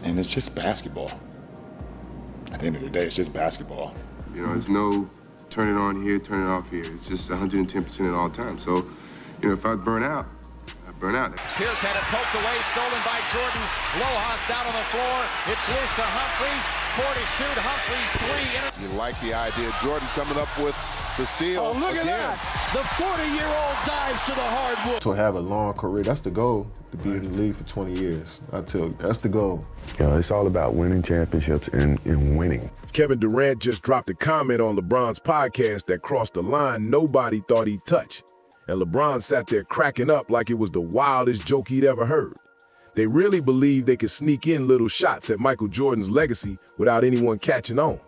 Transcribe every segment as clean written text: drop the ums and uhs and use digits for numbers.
And it's just basketball. At the end of the day, it's just basketball. You know, there's no turn it on here, turn it off here. It's just 110% at all times. So, you know, if I burn out, I burn out. Pierce had it poked away, stolen by Jordan. Lojas down on the floor. It's loose to Humphries. 4 to shoot. Humphries 3. You like the idea. Jordan coming up with the steal. Oh, look at that. The 40-year-old dives to the hardwood. To have a long career, that's the goal, to be in the league for 20 years. I tell you, that's the goal. You know, it's all about winning championships and winning. Kevin Durant just dropped a comment on LeBron's podcast that crossed a line nobody thought he'd touch. And LeBron sat there cracking up like it was the wildest joke he'd ever heard. They really believed they could sneak in little shots at Michael Jordan's legacy without anyone catching on.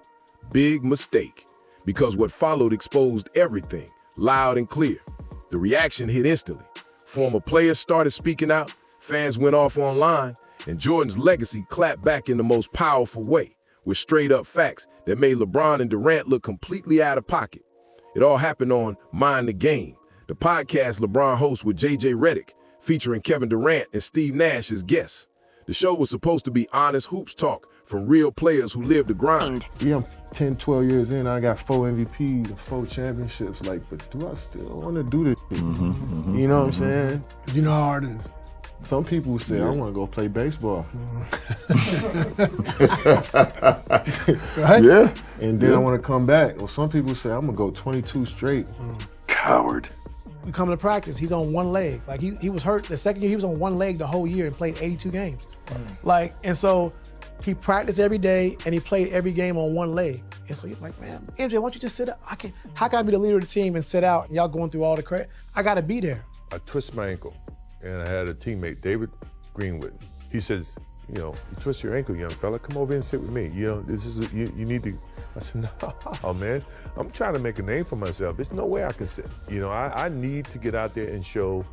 Big mistake, because what followed exposed everything, loud and clear. The reaction hit instantly. Former players started speaking out, fans went off online, and Jordan's legacy clapped back in the most powerful way, with straight-up facts that made LeBron and Durant look completely out of pocket. It all happened on Mind the Game, the podcast LeBron hosts with J.J. Redick, featuring Kevin Durant and Steve Nash as guests. The show was supposed to be honest hoops talk from real players who live the grind. Yeah, I'm 10, 12 years in, I got 4 MVPs and 4 championships. Like, but do I still want to do this? You know what I'm saying? You know how hard it is. Some people say, I want to go play baseball. Right? Yeah. And then I want to come back. Or some people say, I'm going to go 22 straight. Coward. We come to practice, he's on one leg. Like he was hurt the second year, he was on one leg the whole year and played 82 games. Like, and so he practiced every day and he played every game on one leg. And so you're like, man, MJ, why don't you just sit up? How can I be the leader of the team and sit out and y'all going through all the credit? I gotta be there. I twist my ankle and I had a teammate, David Greenwood. He says, you know, you twist your ankle, young fella, come over and sit with me. You know, this is, you need to. I said, no, man, I'm trying to make a name for myself. There's no way I can sit. You know, I need to get out there and show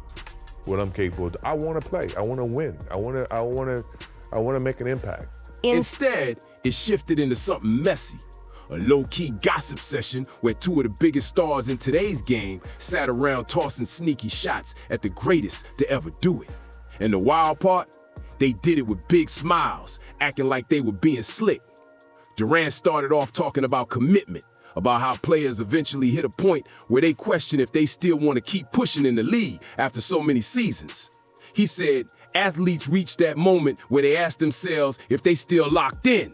what I'm capable of. I want to play. I want to win. I want to make an impact. Instead, it shifted into something messy. A low-key gossip session where 2 of the biggest stars in today's game sat around tossing sneaky shots at the greatest to ever do it. And the wild part, they did it with big smiles, acting like they were being slick. Durant started off talking about commitment, about how players eventually hit a point where they question if they still want to keep pushing in the league after so many seasons. He said athletes reach that moment where they ask themselves if they still locked in.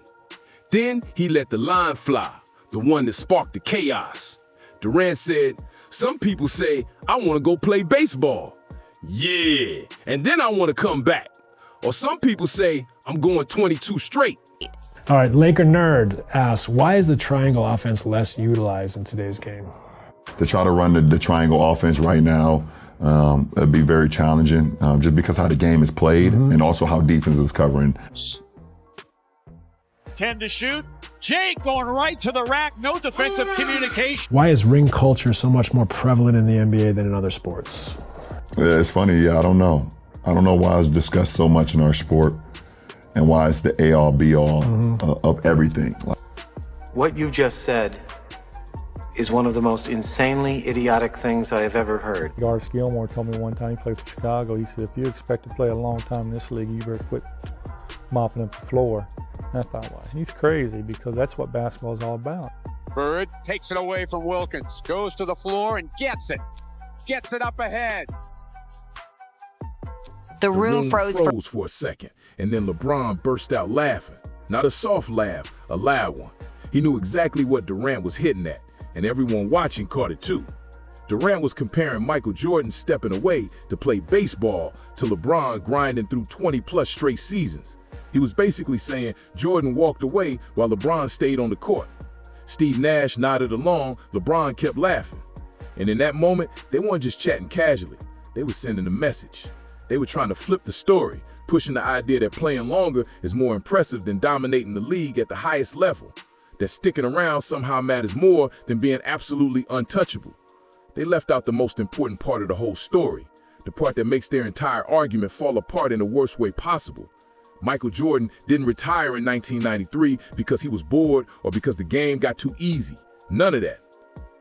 Then he let the line fly, the one that sparked the chaos. Durant said, some people say, I want to go play baseball. Yeah, and then I want to come back. Or some people say, I'm going 22 straight. All right, Laker Nerd asks, why is the triangle offense less utilized in today's game? To try to run the triangle offense right now, it'd be very challenging, just because how the game is played and also how defense is covering. 10 to shoot. Jake going right to the rack. No defensive communication. Why is ring culture so much more prevalent in the NBA than in other sports? Yeah, it's funny, I don't know. I don't know why it's discussed so much in our sport and why it's the A-all, B-all of everything. What you just said is one of the most insanely idiotic things I have ever heard. Garth Gilmore told me one time, he played for Chicago, he said, if you expect to play a long time in this league, you better quit mopping up the floor. And I thought, well, he's crazy because that's what basketball is all about. Bird takes it away from Wilkins, goes to the floor and gets it. Gets it up ahead. The room froze for a second, and then LeBron burst out laughing. Not a soft laugh, a loud one. He knew exactly what Durant was hitting at, and everyone watching caught it too. Durant was comparing Michael Jordan stepping away to play baseball to LeBron grinding through 20-plus straight seasons. He was basically saying Jordan walked away while LeBron stayed on the court. Steve Nash nodded along, LeBron kept laughing. And in that moment, they weren't just chatting casually, they were sending a message. They were trying to flip the story, pushing the idea that playing longer is more impressive than dominating the league at the highest level, that sticking around somehow matters more than being absolutely untouchable. They left out the most important part of the whole story, the part that makes their entire argument fall apart in the worst way possible. Michael Jordan didn't retire in 1993 because he was bored or because the game got too easy. None of that.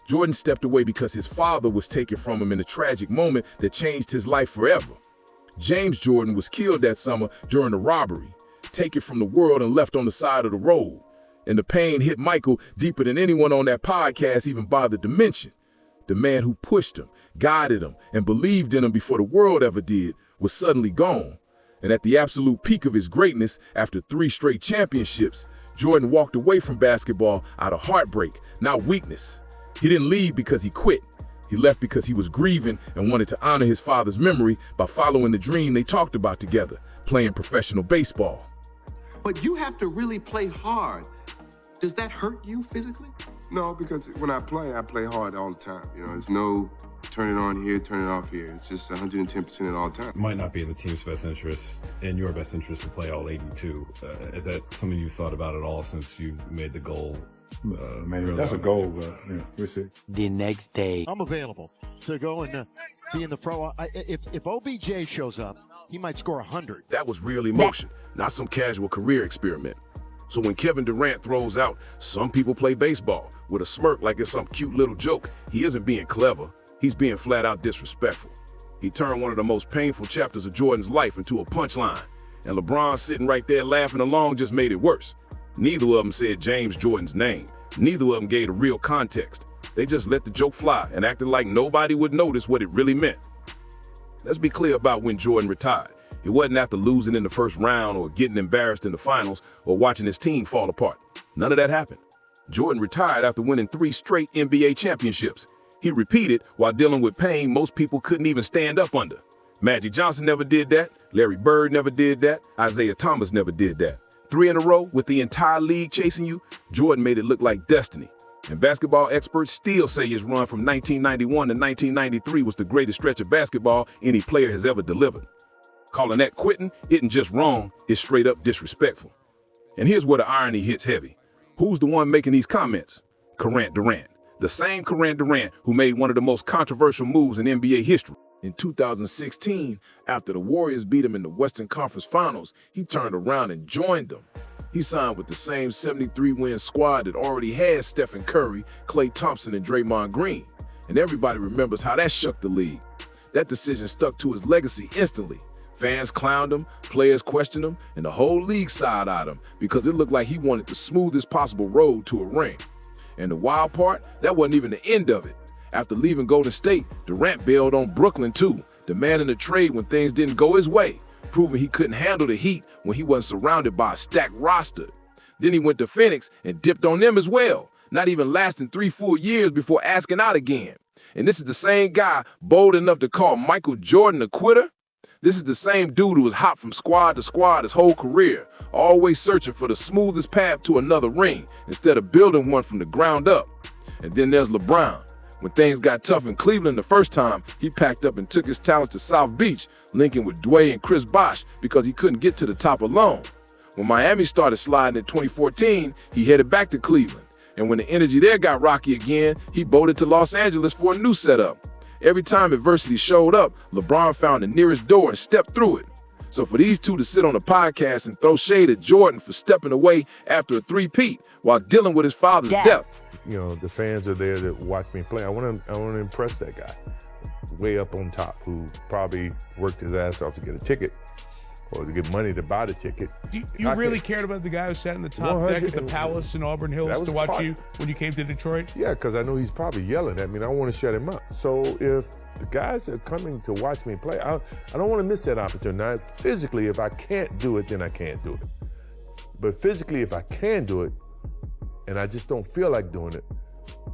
Jordan stepped away because his father was taken from him in a tragic moment that changed his life forever. James Jordan was killed that summer during a robbery. taken from the world and left on the side of the road. And the pain hit Michael deeper than anyone on that podcast even bothered to mention. The man who pushed him, guided him, and believed in him before the world ever did was suddenly gone. And at the absolute peak of his greatness, after 3 straight championships, Jordan walked away from basketball out of heartbreak, not weakness. He didn't leave because he quit. He left because he was grieving and wanted to honor his father's memory by following the dream they talked about together, playing professional baseball. But you have to really play hard. Does that hurt you physically? No, because when I play hard all the time. You know, there's no turn it on here, turn it off here. It's just 110% at all times. It might not be in the team's best interest, in your best interest to play all 82. Is that something you've thought about at all since you made the goal? Maybe that's a goal, but we'll see. The next day. I'm available to go and be in the pro. If OBJ shows up, he might score 100. That was real emotion, not some casual career experiment. So when Kevin Durant throws out, some people play baseball with a smirk like it's some cute little joke, he isn't being clever. He's being flat out disrespectful. He turned one of the most painful chapters of Jordan's life into a punchline. And LeBron sitting right there laughing along just made it worse. Neither of them said James Jordan's name. Neither of them gave the real context. They just let the joke fly and acted like nobody would notice what it really meant. Let's be clear about when Jordan retired. It wasn't after losing in the first round or getting embarrassed in the finals or watching his team fall apart. None of that happened. Jordan retired after winning 3 straight NBA championships. He repeated while dealing with pain most people couldn't even stand up under. Magic Johnson never did that. Larry Bird never did that. Isaiah Thomas never did that. 3 in a row with the entire league chasing you, Jordan made it look like destiny. And basketball experts still say his run from 1991 to 1993 was the greatest stretch of basketball any player has ever delivered. Calling that quitting isn't just wrong, it's straight up disrespectful. And here's where the irony hits heavy. Who's the one making these comments? Durant. The same Durant who made one of the most controversial moves in NBA history. In 2016, after the Warriors beat him in the Western Conference Finals, he turned around and joined them. He signed with the same 73-win squad that already had Stephen Curry, Klay Thompson, and Draymond Green. And everybody remembers how that shook the league. That decision stuck to his legacy instantly. Fans clowned him, players questioned him, and the whole league side-eyed him because it looked like he wanted the smoothest possible road to a ring. And the wild part, that wasn't even the end of it. After leaving Golden State, Durant bailed on Brooklyn too, demanding a trade when things didn't go his way, proving he couldn't handle the heat when he wasn't surrounded by a stacked roster. Then he went to Phoenix and dipped on them as well, not even lasting 3 full years before asking out again. And this is the same guy bold enough to call Michael Jordan a quitter? This is the same dude who was hot from squad to squad his whole career, always searching for the smoothest path to another ring instead of building one from the ground up. And then there's LeBron. When things got tough in Cleveland the first time, he packed up and took his talents to South Beach, linking with Dwayne and Chris Bosh because he couldn't get to the top alone. When Miami started sliding in 2014, he headed back to Cleveland. And when the energy there got rocky again, he bolted to Los Angeles for a new setup. Every time adversity showed up, LeBron found the nearest door and stepped through it. So for these two to sit on a podcast and throw shade at Jordan for stepping away after a 3-peat while dealing with his father's death. You know, the fans are there to watch me play. I want to impress that guy way up on top who probably worked his ass off to get a ticket or to get money to buy the ticket. You really cared about the guy who sat in the top deck at the Palace in Auburn Hills to watch you when you came to Detroit? Yeah, because I know he's probably yelling at me and I want to shut him up. So if the guys are coming to watch me play, I don't want to miss that opportunity. Now, physically, if I can't do it, then I can't do it. But physically, if I can do it, and I just don't feel like doing it,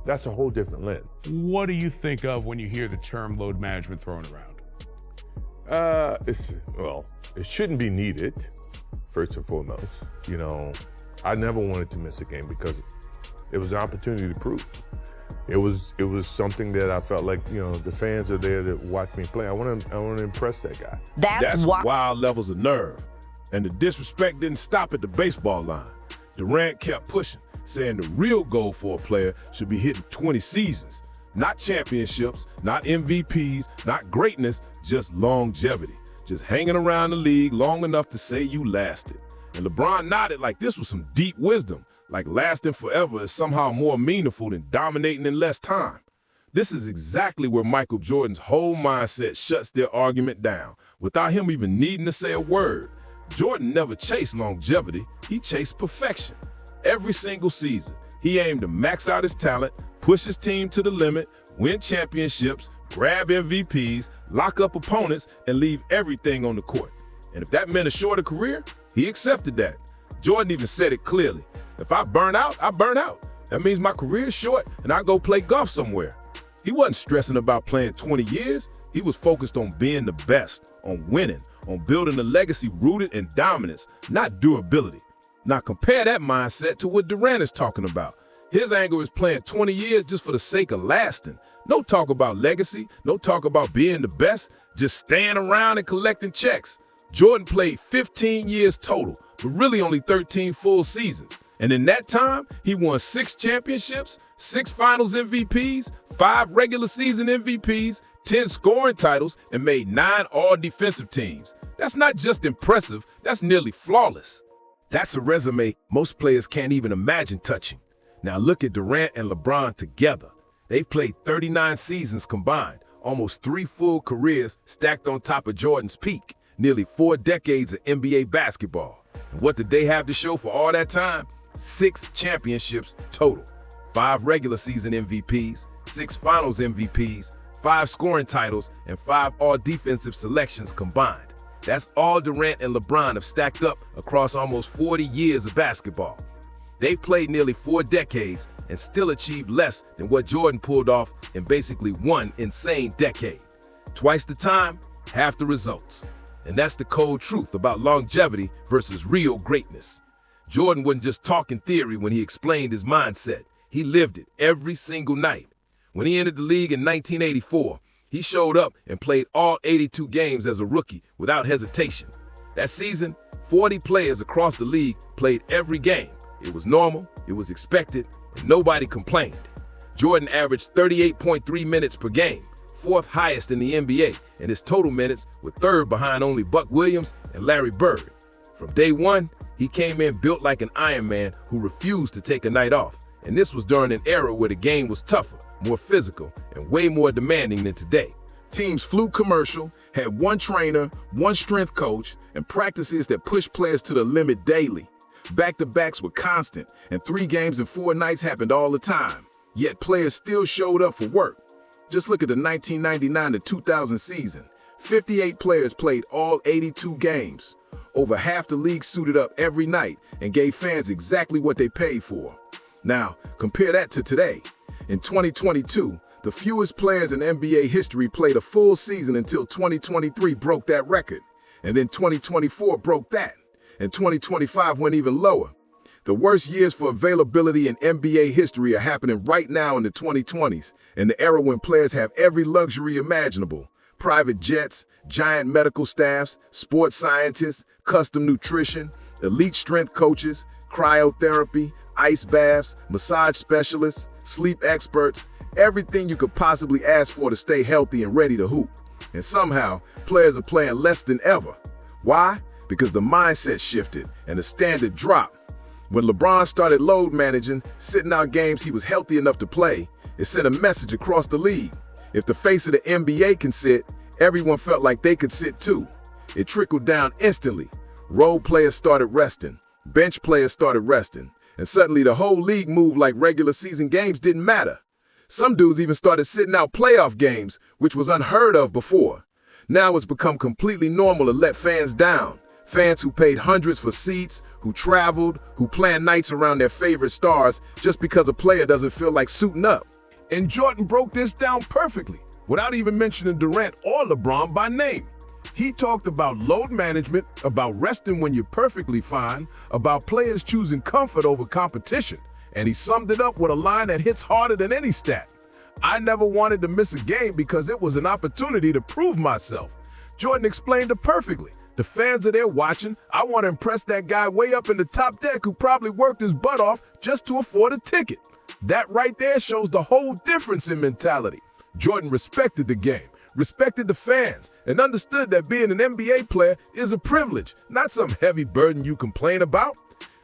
that's a whole different lens. What do you think of when you hear the term load management thrown around? It shouldn't be needed, first and foremost. You know, I never wanted to miss a game because it was an opportunity to prove. It was something that I felt like, you know, the fans are there to watch me play. I want to impress that guy. That's wild levels of nerve. And the disrespect didn't stop at the baseball line. Durant kept pushing, saying the real goal for a player should be hitting 20 seasons. Not championships, not MVPs, not greatness, just longevity. Just hanging around the league long enough to say you lasted. And LeBron nodded like this was some deep wisdom, like lasting forever is somehow more meaningful than dominating in less time. This is exactly where Michael Jordan's whole mindset shuts their argument down, without him even needing to say a word. Jordan never chased longevity, he chased perfection. Every single season, he aimed to max out his talent, push his team to the limit, win championships, grab MVPs, lock up opponents, and leave everything on the court. And if that meant a shorter career, he accepted that. Jordan even said it clearly. If I burn out, I burn out. That means my career is short and I go play golf somewhere. He wasn't stressing about playing 20 years. He was focused on being the best, on winning, on building a legacy rooted in dominance, not durability. Now compare that mindset to what Durant is talking about. His angle is playing 20 years just for the sake of lasting. No talk about legacy, no talk about being the best, just staying around and collecting checks. Jordan played 15 years total, but really only 13 full seasons. And in that time, he won 6 championships, 6 finals MVPs, 5 regular season MVPs, 10 scoring titles, and made 9 all-defensive teams. That's not just impressive, that's nearly flawless. That's a resume most players can't even imagine touching. Now look at Durant and LeBron together. They've played 39 seasons combined, almost 3 full careers stacked on top of Jordan's peak, nearly 4 decades of NBA basketball. And what did they have to show for all that time? 6 championships total, 5 regular season MVPs, 6 finals MVPs, 5 scoring titles, and 5 all-defensive selections combined. That's all Durant and LeBron have stacked up across almost 40 years of basketball. They've played nearly 4 decades and still achieved less than what Jordan pulled off in basically one insane decade. Twice the time, half the results. And that's the cold truth about longevity versus real greatness. Jordan wasn't just talking theory when he explained his mindset. He lived it every single night. When he entered the league in 1984, he showed up and played all 82 games as a rookie without hesitation. That season, 40 players across the league played every game. It was normal, it was expected, and nobody complained. Jordan averaged 38.3 minutes per game, 4th highest in the NBA, and his total minutes were 3rd behind only Buck Williams and Larry Bird. From day one, he came in built like an Iron Man who refused to take a night off. And this was during an era where the game was tougher, more physical, and way more demanding than today. Teams flew commercial, had one trainer, one strength coach, and practices that pushed players to the limit daily. Back-to-backs were constant, and 3 games in 4 nights happened all the time. Yet players still showed up for work. Just look at the 1999 to 2000 season. 58 players played all 82 games. Over half the league suited up every night and gave fans exactly what they paid for. Now, compare that to today. In 2022, the fewest players in NBA history played a full season until 2023 broke that record. And then 2024 broke that. And 2025 went even lower. The worst years for availability in NBA history are happening right now in the 2020s, in the era when players have every luxury imaginable. Private jets, giant medical staffs, sports scientists, custom nutrition, elite strength coaches, cryotherapy, ice baths, massage specialists, sleep experts, everything you could possibly ask for to stay healthy and ready to hoop. And somehow, players are playing less than ever. Why? Because the mindset shifted and the standard dropped. When LeBron started load managing, sitting out games he was healthy enough to play, it sent a message across the league. If the face of the NBA can sit, everyone felt like they could sit too. It trickled down instantly. Role players started resting. Bench players started resting. And suddenly the whole league moved like regular season games didn't matter. Some dudes even started sitting out playoff games, which was unheard of before. Now it's become completely normal to let fans down. Fans who paid hundreds for seats, who traveled, who planned nights around their favorite stars just because a player doesn't feel like suiting up. And Jordan broke this down perfectly, without even mentioning Durant or LeBron by name. He talked about load management, about resting when you're perfectly fine, about players choosing comfort over competition, and he summed it up with a line that hits harder than any stat. I never wanted to miss a game because it was an opportunity to prove myself. Jordan explained it perfectly. The fans are there watching. I want to impress that guy way up in the top deck who probably worked his butt off just to afford a ticket. That right there shows the whole difference in mentality. Jordan respected the game, respected the fans, and understood that being an NBA player is a privilege, not some heavy burden you complain about.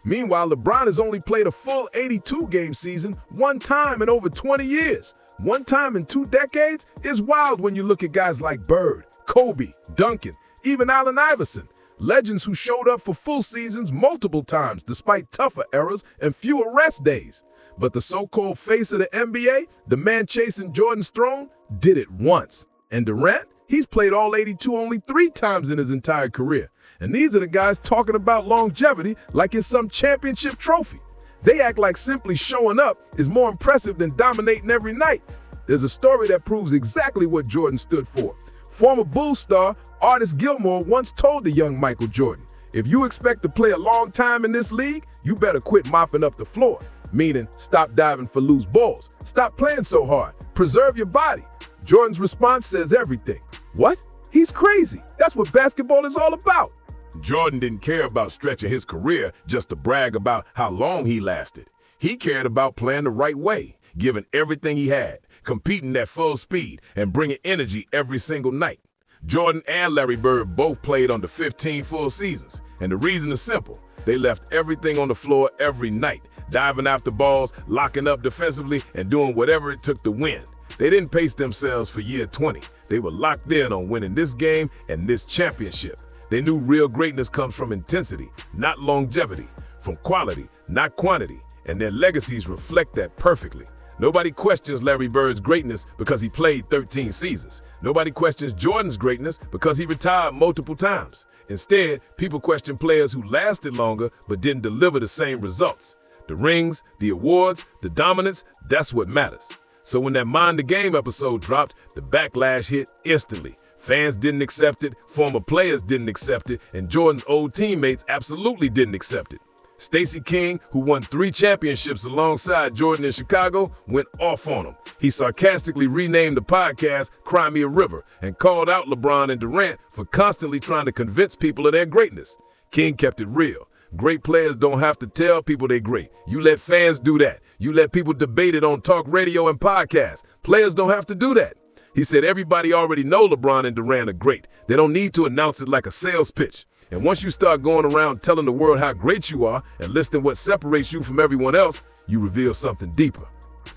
Meanwhile, LeBron has only played a full 82-game season one time in over 20 years. One time in 2 decades is wild when you look at guys like Bird, Kobe, Duncan, even Allen Iverson. Legends who showed up for full seasons multiple times despite tougher eras and fewer rest days. But the so-called face of the NBA, the man chasing Jordan's throne, did it once. And Durant, he's played all 82 only 3 times in his entire career. And these are the guys talking about longevity like it's some championship trophy. They act like simply showing up is more impressive than dominating every night. There's a story that proves exactly what Jordan stood for. Former Bulls star Artis Gilmore once told the young Michael Jordan, "If you expect to play a long time in this league, you better quit mopping up the floor." Meaning, stop diving for loose balls. Stop playing so hard. Preserve your body. Jordan's response says everything. What? He's crazy. That's what basketball is all about. Jordan didn't care about stretching his career just to brag about how long he lasted. He cared about playing the right way, giving everything he had, competing at full speed, and bringing energy every single night. Jordan and Larry Bird both played under 15 full seasons, and the reason is simple. They left everything on the floor every night, diving after balls, locking up defensively, and doing whatever it took to win. They didn't pace themselves for year 20. They were locked in on winning this game and this championship. They knew real greatness comes from intensity, not longevity, from quality, not quantity, and their legacies reflect that perfectly. Nobody questions Larry Bird's greatness because he played 13 seasons. Nobody questions Jordan's greatness because he retired multiple times. Instead, people question players who lasted longer but didn't deliver the same results. The rings, the awards, the dominance, that's what matters. So when that Mind the Game episode dropped, the backlash hit instantly. Fans didn't accept it, former players didn't accept it, and Jordan's old teammates absolutely didn't accept it. Stacey King, who won 3 championships alongside Jordan in Chicago, went off on him. He sarcastically renamed the podcast Cry Me a River and called out LeBron and Durant for constantly trying to convince people of their greatness. King kept it real. Great players don't have to tell people they're great. You let fans do that. You let people debate it on talk radio and podcasts. Players don't have to do that. He said everybody already know LeBron and Durant are great. They don't need to announce it like a sales pitch. And once you start going around telling the world how great you are and listing what separates you from everyone else, you reveal something deeper.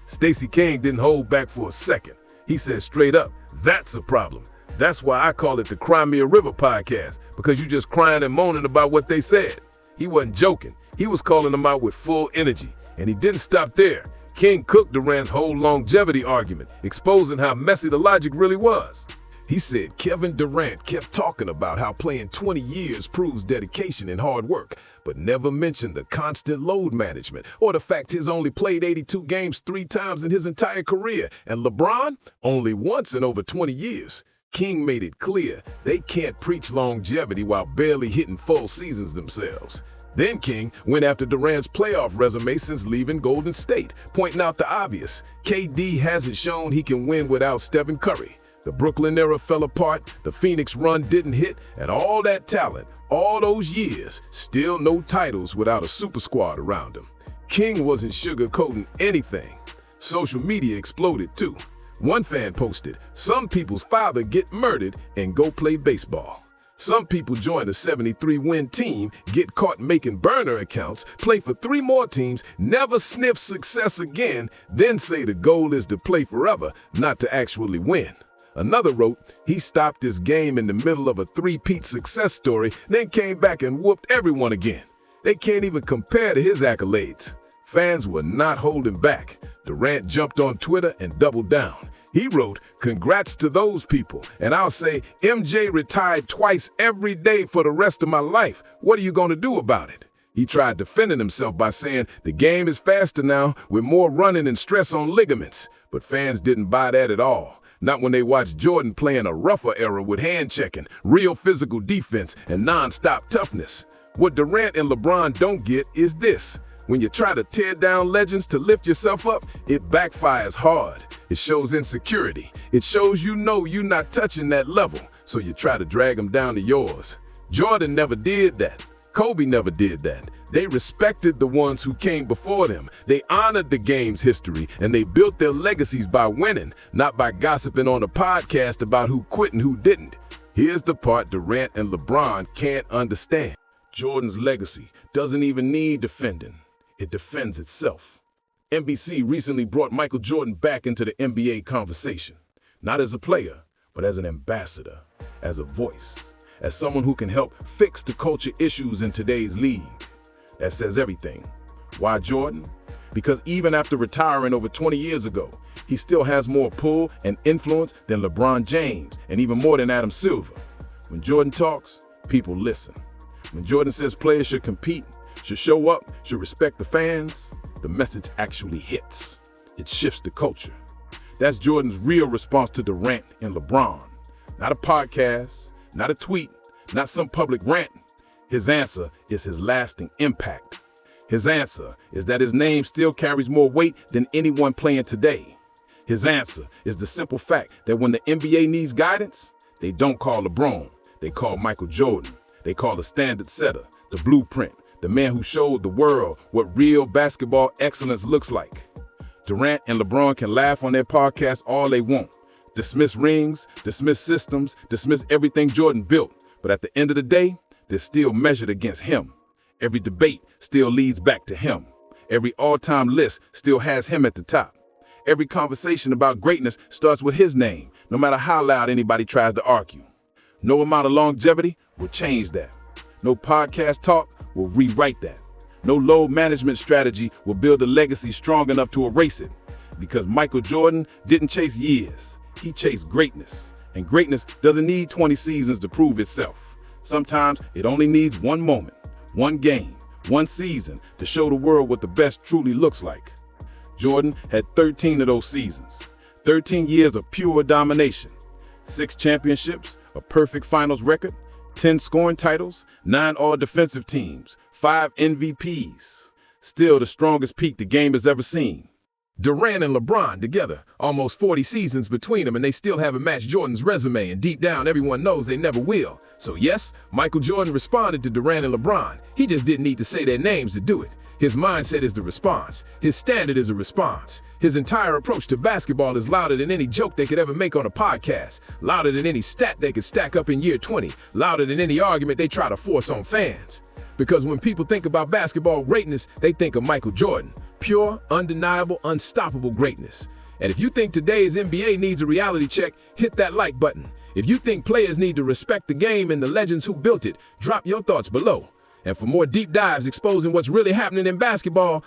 Stacey King didn't hold back for a second. He said straight up, that's a problem. That's why I call it the Cry Me a River podcast, because you just crying and moaning about what they said. He wasn't joking. He was calling them out with full energy. And he didn't stop there. King cooked Durant's whole longevity argument, exposing how messy the logic really was. He said Kevin Durant kept talking about how playing 20 years proves dedication and hard work, but never mentioned the constant load management or the fact he's only played 82 games 3 times in his entire career, and LeBron only once in over 20 years. King made it clear they can't preach longevity while barely hitting full seasons themselves. Then King went after Durant's playoff resume since leaving Golden State, pointing out the obvious. KD hasn't shown he can win without Stephen Curry. The Brooklyn era fell apart, the Phoenix run didn't hit, and all that talent, all those years, still no titles without a super squad around him. King wasn't sugarcoating anything. Social media exploded too. One fan posted, "Some people's father get murdered and go play baseball." Some people join a 73-win team, get caught making burner accounts, play for 3 more teams, never sniff success again, then say the goal is to play forever, not to actually win. Another wrote, he stopped his game in the middle of a 3-peat success story, then came back and whooped everyone again. They can't even compare to his accolades. Fans were not holding back. Durant jumped on Twitter and doubled down. He wrote, "Congrats to those people, and I'll say MJ retired twice every day for the rest of my life. What are you going to do about it?" He tried defending himself by saying, "The game is faster now, with more running and stress on ligaments." But fans didn't buy that at all. Not when they watched Jordan play in a rougher era with hand-checking, real physical defense, and non-stop toughness. What Durant and LeBron don't get is this. When you try to tear down legends to lift yourself up, it backfires hard. It shows insecurity. It shows you know you're not touching that level, so you try to drag them down to yours. Jordan never did that. Kobe never did that. They respected the ones who came before them. They honored the game's history, and they built their legacies by winning, not by gossiping on a podcast about who quit and who didn't. Here's the part Durant and LeBron can't understand. Jordan's legacy doesn't even need defending. It defends itself. NBC recently brought Michael Jordan back into the NBA conversation, not as a player, but as an ambassador, as a voice, as someone who can help fix the culture issues in today's league. That says everything. Why Jordan? Because even after retiring over 20 years ago, he still has more pull and influence than LeBron James and even more than Adam Silver. When Jordan talks, people listen. When Jordan says players should compete, should show up, should respect the fans, the message actually hits. It shifts the culture. That's Jordan's real response to Durant and LeBron. Not a podcast, not a tweet, not some public rant. His answer is his lasting impact. His answer is that his name still carries more weight than anyone playing today. His answer is the simple fact that when the NBA needs guidance, they don't call LeBron, they call Michael Jordan. They call the standard setter, the blueprint, the man who showed the world what real basketball excellence looks like. Durant and LeBron can laugh on their podcast all they want. Dismiss rings, dismiss systems, dismiss everything Jordan built. But at the end of the day, they're still measured against him. Every debate still leads back to him. Every all-time list still has him at the top. Every conversation about greatness starts with his name, no matter how loud anybody tries to argue. No amount of longevity will change that. No podcast talk will rewrite that. No load management strategy will build a legacy strong enough to erase it. Because Michael Jordan didn't chase years, he chased greatness. And greatness doesn't need 20 seasons to prove itself. Sometimes it only needs one moment, one game, one season to show the world what the best truly looks like. Jordan had 13 of those seasons, 13 years of pure domination, 6 championships, a perfect finals record, 10 scoring titles, 9 all-defensive teams, 5 MVPs. Still the strongest peak the game has ever seen. Durant and LeBron together, almost 40 seasons between them, and they still haven't matched Jordan's resume, and deep down everyone knows they never will. So yes, Michael Jordan responded to Durant and LeBron. He just didn't need to say their names to do it. His mindset is the response. His standard is a response. His entire approach to basketball is louder than any joke they could ever make on a podcast, louder than any stat they could stack up in year 20, louder than any argument they try to force on fans. Because when people think about basketball greatness, they think of Michael Jordan. Pure, undeniable, unstoppable greatness. And if you think today's NBA needs a reality check, hit that like button. If you think players need to respect the game and the legends who built it, drop your thoughts below. And for more deep dives exposing what's really happening in basketball,